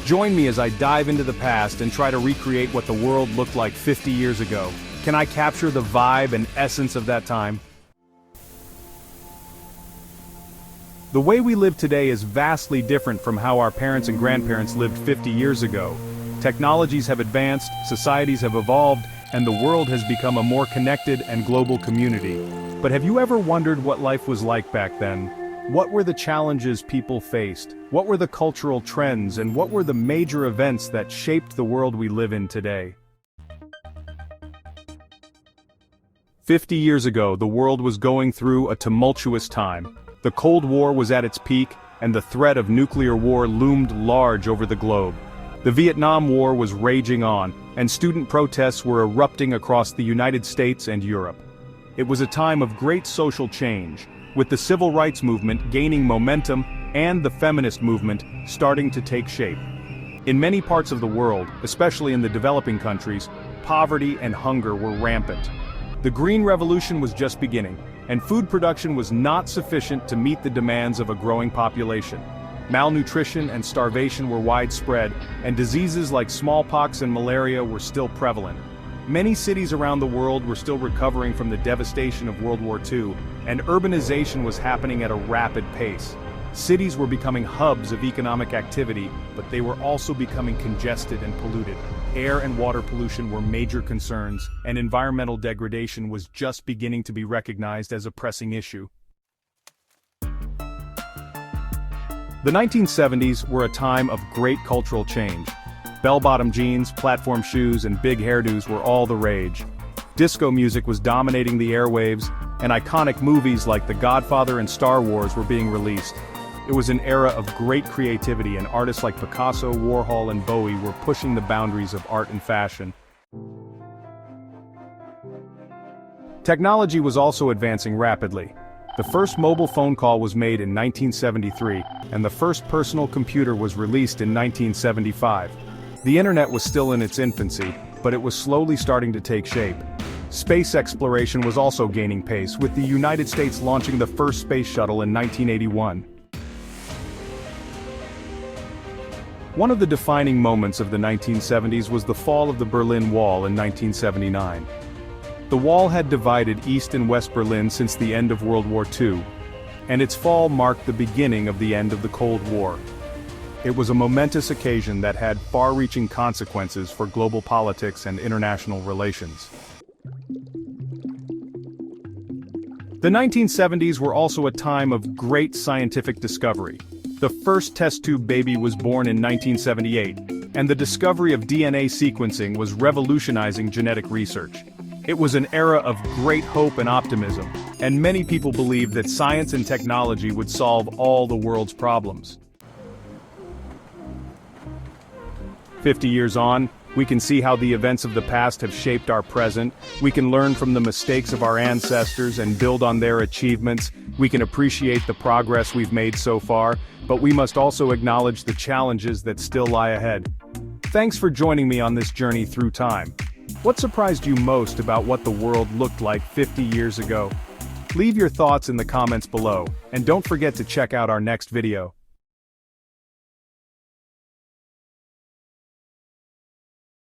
Join me as I dive into the past and try to recreate what the world looked like 50 years ago. Can I capture the vibe and essence of that time? The way we live today is vastly different from how our parents and grandparents lived 50 years ago. Technologies have advanced, societies have evolved, and the world has become a more connected and global community. But have you ever wondered what life was like back then? What were the challenges people faced? What were the cultural trends, and what were the major events that shaped the world we live in today? 50 years ago, the world was going through a tumultuous time. The Cold War was at its peak, and the threat of nuclear war loomed large over the globe. The Vietnam War was raging on, and student protests were erupting across the United States and Europe. It was a time of great social change, with the civil rights movement gaining momentum and the feminist movement starting to take shape. In many parts of the world, especially in the developing countries, poverty and hunger were rampant. The Green Revolution was just beginning, and food production was not sufficient to meet the demands of a growing population. Malnutrition and starvation were widespread, and diseases like smallpox and malaria were still prevalent. Many cities around the world were still recovering from the devastation of World War II, and urbanization was happening at a rapid pace. Cities were becoming hubs of economic activity, but they were also becoming congested and polluted. Air and water pollution were major concerns, and environmental degradation was just beginning to be recognized as a pressing issue. The 1970s were a time of great cultural change. Bell-bottom jeans, platform shoes, and big hairdos were all the rage. Disco music was dominating the airwaves, and iconic movies like The Godfather and Star Wars were being released. It was an era of great creativity, and artists like Picasso, Warhol, and Bowie were pushing the boundaries of art and fashion. Technology was also advancing rapidly. The first mobile phone call was made in 1973, and the first personal computer was released in 1975. The internet was still in its infancy, but it was slowly starting to take shape. Space exploration was also gaining pace, with the United States launching the first space shuttle in 1981. One of the defining moments of the 1970s was the fall of the Berlin Wall in 1979. The wall had divided East and West Berlin since the end of World War II, and its fall marked the beginning of the end of the Cold War. It was a momentous occasion that had far-reaching consequences for global politics and international relations. The 1970s were also a time of great scientific discovery. The first test tube baby was born in 1978, and the discovery of DNA sequencing was revolutionizing genetic research. It was an era of great hope and optimism, and many people believed that science and technology would solve all the world's problems. 50 years on, we can see how the events of the past have shaped our present. We can learn from the mistakes of our ancestors and build on their achievements. We can appreciate the progress we've made so far, but we must also acknowledge the challenges that still lie ahead. Thanks for joining me on this journey through time. What surprised you most about what the world looked like 50 years ago? Leave your thoughts in the comments below, and don't forget to check out our next video.